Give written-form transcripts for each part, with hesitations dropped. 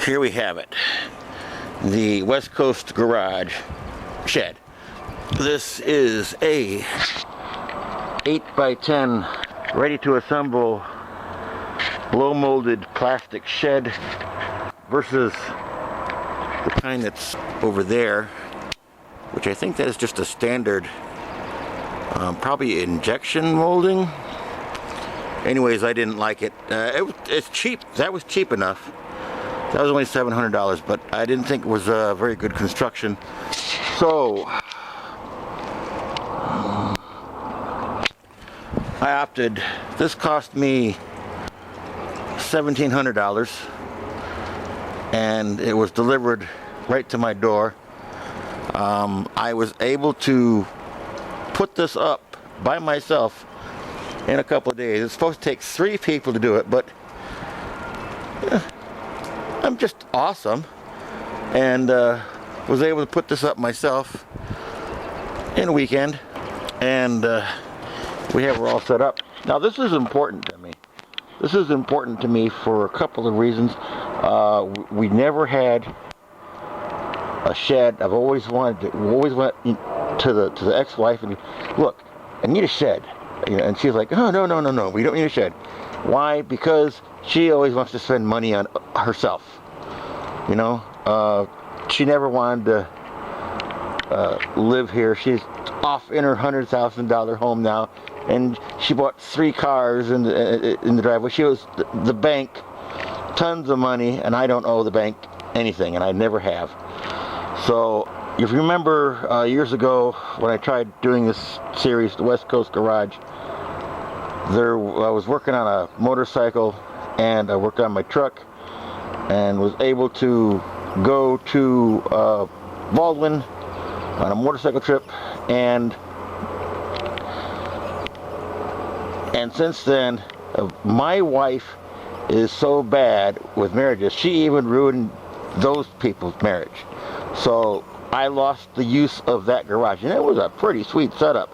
here we have it. The West Coast garage shed. This is a 8x10 ready to assemble blow molded plastic shed versus the kind that's over there, which I think that is just a standard probably injection molding. Anyways, I didn't like it. It's cheap. That was cheap enough. That was only $700, but I didn't think it was a very good construction. So I opted. This cost me $1,700, and it was delivered right to my door. I was able to put this up by myself in a couple of days. It's supposed to take 3 people to do it, but I'm just awesome, and was able to put this up myself in a weekend, and we're all set up. Now this is important to me. This is important to me for a couple of reasons. We never had a shed. I've always went to the ex-wife and, look, I need a shed. You know, and she's like, oh, no, we don't need a shed. Why? Because she always wants to spend money on herself. You know, she never wanted to live here. She's off in her $100,000 home now, and she bought 3 cars in the driveway. She owes the bank tons of money, and I don't owe the bank anything, and I never have. So if you remember years ago when I tried doing this series, the West Coast Garage, I was working on a motorcycle and I worked on my truck and was able to go to Baldwin on a motorcycle trip, and since then my wife is so bad with marriages, she even ruined those people's marriage. So I lost the use of that garage, and it was a pretty sweet setup.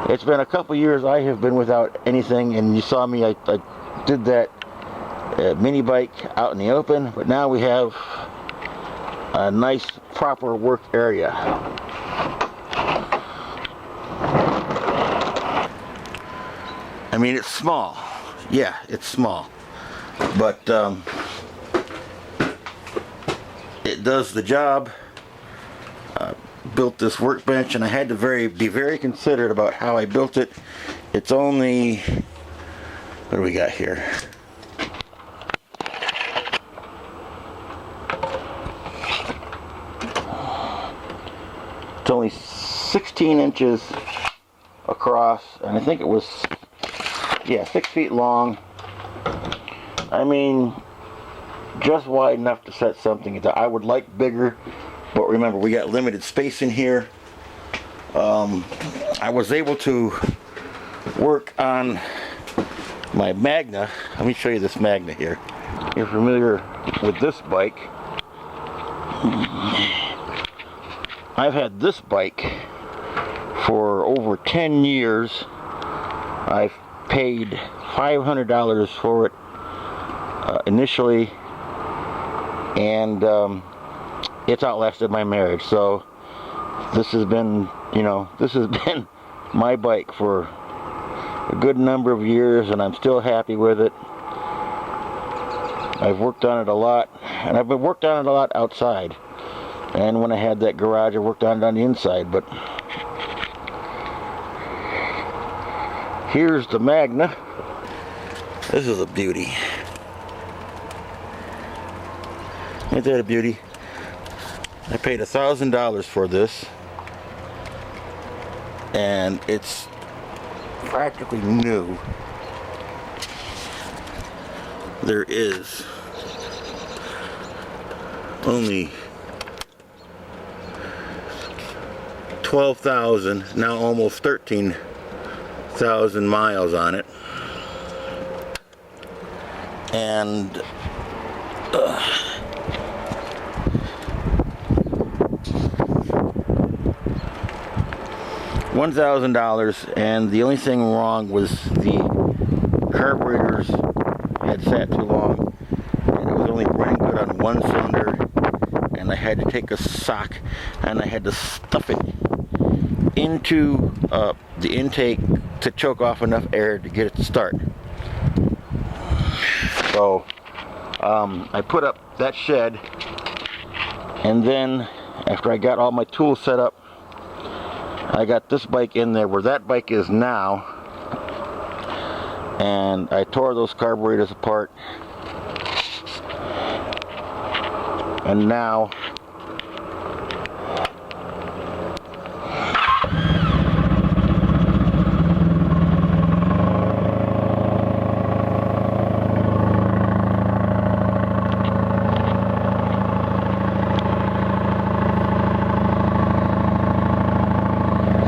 It's been a couple years I have been without anything, and you saw me, I did that mini bike out in the open, but now we have a nice proper work area. I mean, it's small. Yeah, it's small, but it does the job. Built this workbench, and I had to be very considerate about how I built it. It's only, what do we got here? It's only 16 inches across, and I think it was, yeah, 6 feet long. I mean, just wide enough to set something. I would like bigger, but remember, we got limited space in here. I was able to work on my Magna. Let me show you this Magna here. You're familiar with this bike. I've had this bike for over 10 years. I've paid $500 for it initially, and it's outlasted my marriage. So this has been, this has been my bike for a good number of years, and I'm still happy with it. I've worked on it a lot, and I've worked on it a lot outside. And when I had that garage, I worked on it on the inside. But here's the Magna. This is a beauty. Ain't that a beauty? I paid $1,000 for this, and it's practically new. There is only 12,000, now almost 13,000 miles on it, and $1,000, and the only thing wrong was the carburetors had sat too long, and it was only running good on one cylinder, and I had to take a sock and I had to stuff it into the intake to choke off enough air to get it to start. So I put up that shed, and then after I got all my tools set up, I got this bike in there where that bike is now, and I tore those carburetors apart, and now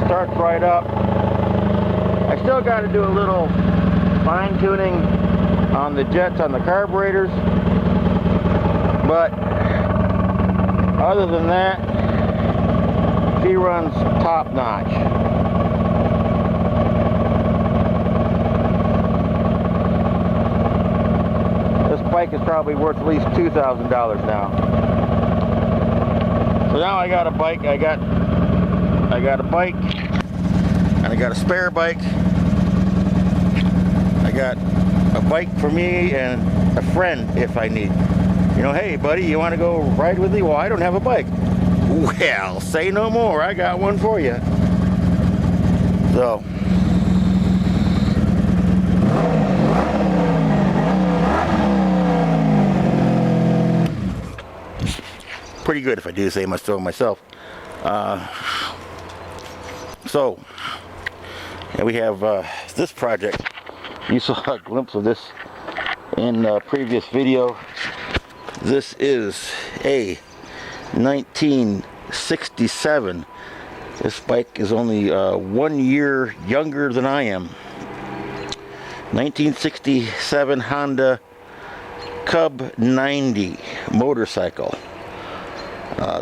starts right up. I still got to do a little fine tuning on the jets on the carburetors, but other than that, she runs top notch. This bike is probably worth at least $2,000 now. So now I got a bike. I got a bike, and I got a spare bike. I got a bike for me and a friend if I need. You know, hey buddy, you want to go ride with me? Well, I don't have a bike. Well, say no more. I got one for you. So pretty good if I do say so myself. So yeah, we have this project. You saw a glimpse of this in a previous video. This is a 1967. This bike is only 1 year younger than I am. 1967 Honda Cub 90 motorcycle.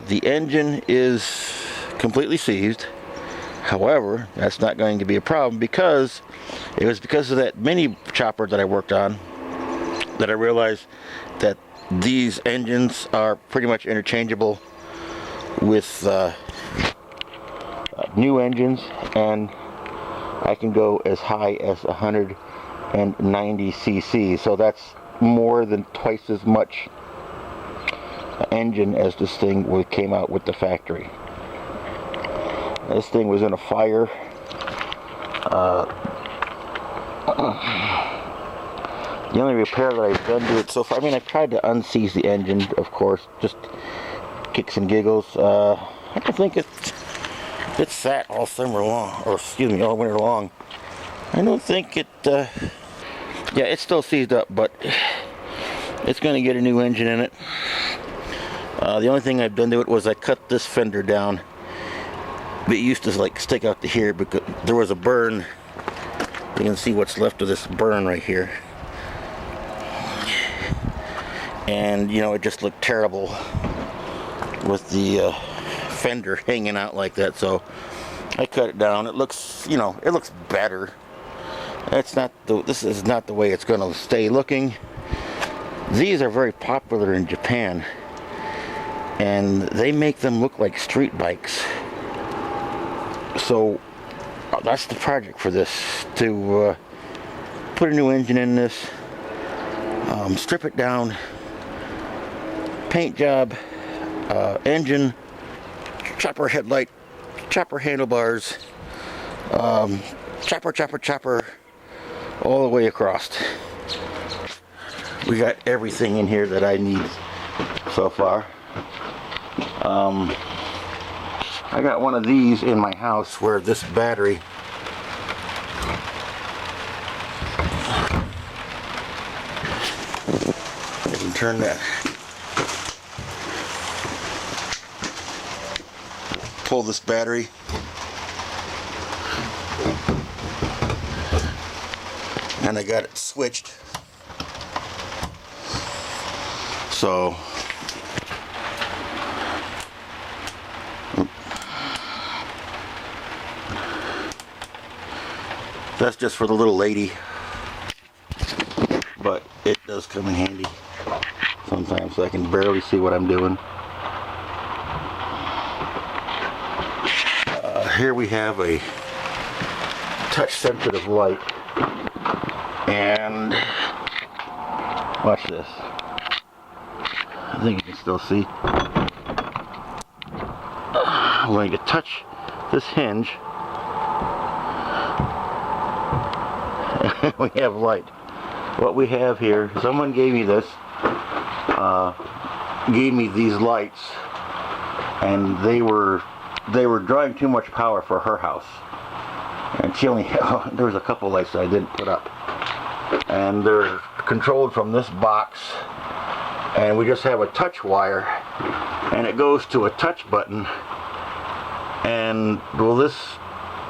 The engine is completely seized. However, that's not going to be a problem because it was because of that mini chopper that I worked on that I realized that these engines are pretty much interchangeable with new engines, and I can go as high as 190 cc. So that's more than twice as much engine as this thing came out with the factory. This thing was in a fire. The only repair that I've done to it so far, I mean, I've tried to unseize the engine, of course, just kicks and giggles. I don't think it sat all summer long, or excuse me, all winter long. I don't think it, yeah, it's still seized up, but it's going to get a new engine in it. The only thing I've done to it was I cut this fender down. It used to like stick out to here because there was a burn. You can see what's left of this burn right here. And you know, it just looked terrible with the fender hanging out like that, so I cut it down. It looks, you know, it looks better. This is not the way it's going to stay looking. These are very popular in Japan, and they make them look like street bikes. So that's the project for this, to put a new engine in this, strip it down, paint job, engine, chopper headlight, chopper handlebars, chopper all the way across. We got everything in here that I need so far. I got one of these in my house where this battery I can turn that, pull this battery, and I got it switched, so that's just for the little lady, but it does come in handy. sometimes, so I can barely see what I'm doing. Here we have a touch-sensitive light, and watch this. I think you can still see. I'm going to touch this hinge, and we have light. What we have here, someone gave me this, gave me these lights, and they were drawing too much power for her house. And she only had, there was a couple lights that I didn't put up, and they're controlled from this box, and we just have a touch wire, and it goes to a touch button. And well, this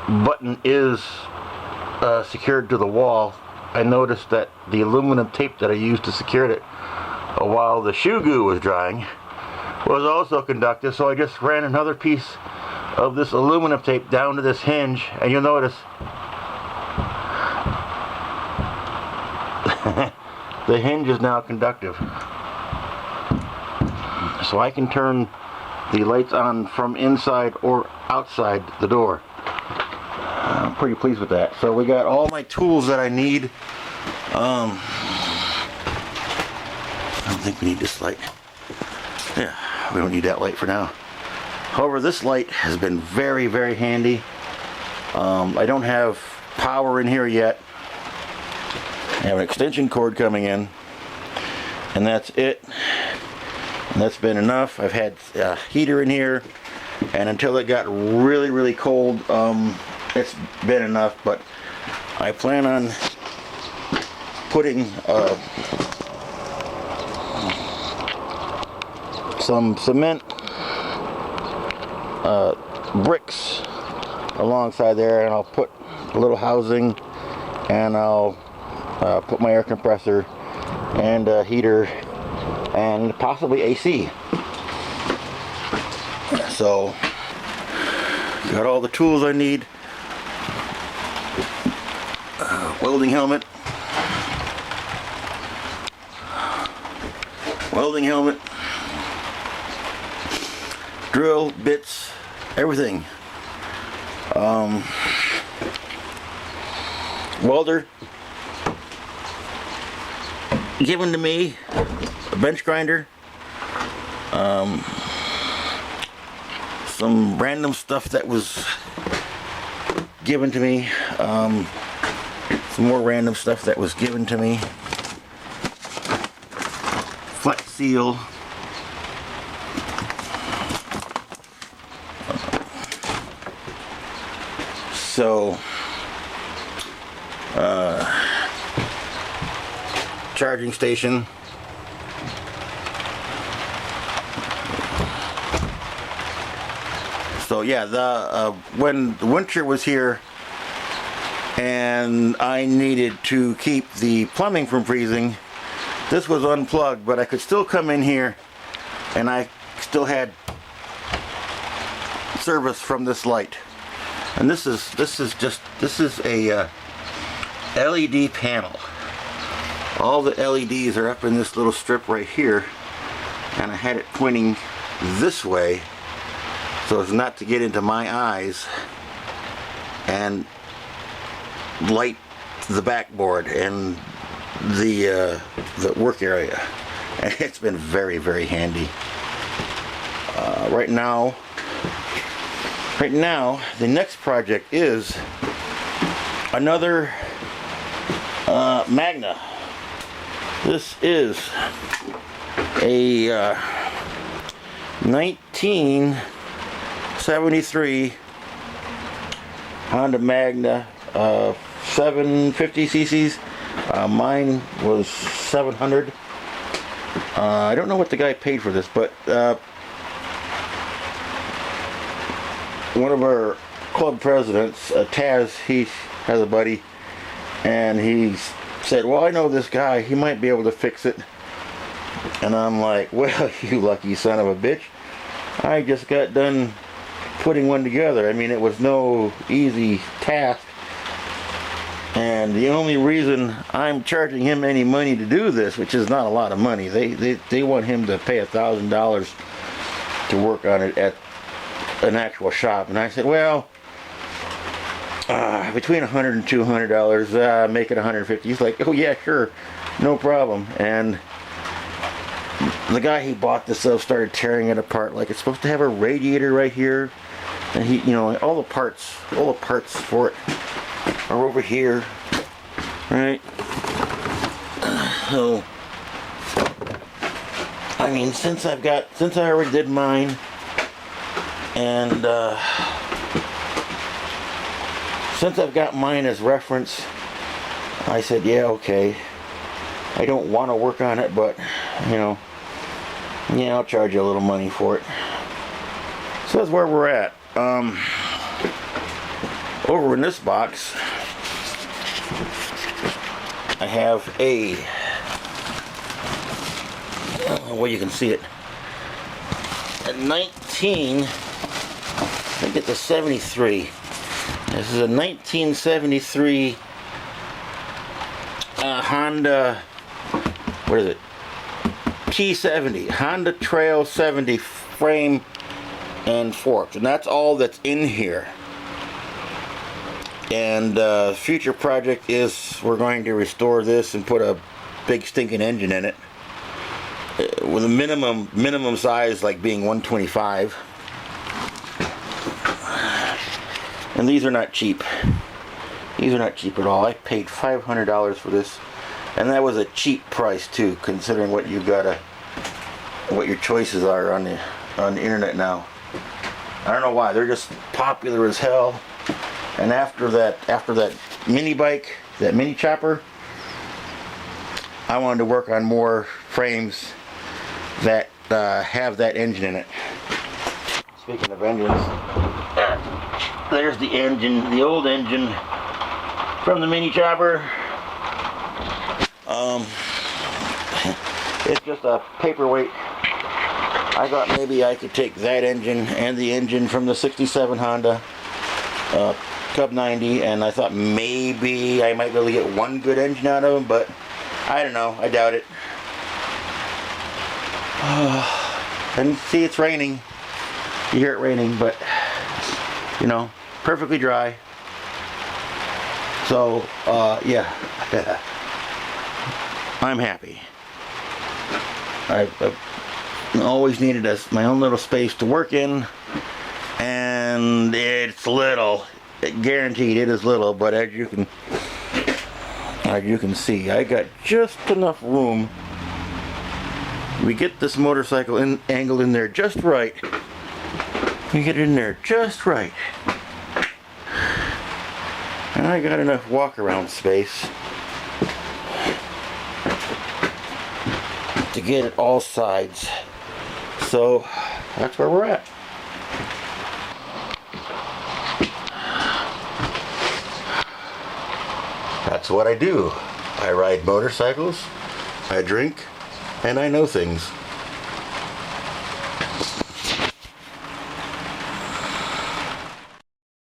button is secured to the wall. I noticed that the aluminum tape that I used to secure it while the shoe goo was drying was also conductive, so I just ran another piece of this aluminum tape down to this hinge, and you'll notice the hinge is now conductive, so I can turn the lights on from inside or outside the door. I'm pretty pleased with that. So we got all my tools that I need. I don't think we need this light. Yeah, we don't need that light for now. However, this light has been very, very handy. I don't have power in here yet. I have an extension cord coming in, and that's it. And that's been enough. I've had a heater in here, and until it got really, really cold, it's been enough. But I plan on putting some cement bricks alongside there, and I'll put a little housing, and I'll put my air compressor and heater and possibly AC. So got all the tools I need. Welding helmet, drill bits, everything. Welder given to me, a bench grinder, some random stuff that was given to me, some more random stuff that was given to me, flex seal, so charging station, so yeah, when the winter was here and I needed to keep the plumbing from freezing, this was unplugged, but I could still come in here and I still had service from this light. And this is a LED panel. All the LEDs are up in this little strip right here, and I had it pointing this way so as not to get into my eyes and light the backboard and the work area. And it's been very, very handy. Right now, the next project is another Magna. This is a 1973 Honda Magna, 750 cc's. Mine was 700. I don't know what the guy paid for this, but one of our club presidents, Taz, he has a buddy, and he said, well, I know this guy, he might be able to fix it. And I'm like, well, you lucky son of a bitch, I just got done putting one together. I mean, it was no easy task And the only reason I'm charging him any money to do this, which is not a lot of money, they want him to pay $1,000 to work on it at an actual shop. And I said, well, between $100 and $200, make it $150. He's like, oh yeah, sure, no problem. And the guy he bought this of started tearing it apart. Like, it's supposed to have a radiator right here, and he, you know, all the parts for it are over here, right? So, I mean, since I already did mine, and since I've got mine as reference, I said, yeah, okay. I don't want to work on it, but, you know, yeah, I'll charge you a little money for it. So that's where we're at. Over in this box, I have well, you can see it, a 19, I think it's a 73. This is a 1973 Honda, what is it? T70, Honda Trail 70 frame and forks, and that's all that's in here. And future project is we're going to restore this and put a big stinking engine in it with a minimum size like being 125. And these are not cheap. These are not cheap at all. I paid $500 for this, and that was a cheap price too, considering what you gotta, what your choices are on the internet now. I don't know why, they're just popular as hell. And after that mini bike, that mini chopper, I wanted to work on more frames that have that engine in it. Speaking of engines, there's the engine, the old engine from the mini chopper. It's just a paperweight. I thought maybe I could take that engine and the engine from the 67 Honda Cub 90, and I thought maybe I might be able to get one good engine out of them, but I don't know, I doubt it. And see, it's raining. You hear it raining, but you know, perfectly dry. So yeah, I'm happy. I've always needed my own little space to work in, and it's little. Guaranteed it is little, but as you can see, I got just enough room. We get this motorcycle angled in there just right. We get it in there just right, and I got enough walk around space to get it all sides. So that's where we're at. That's what I do. I ride motorcycles, I drink, and I know things.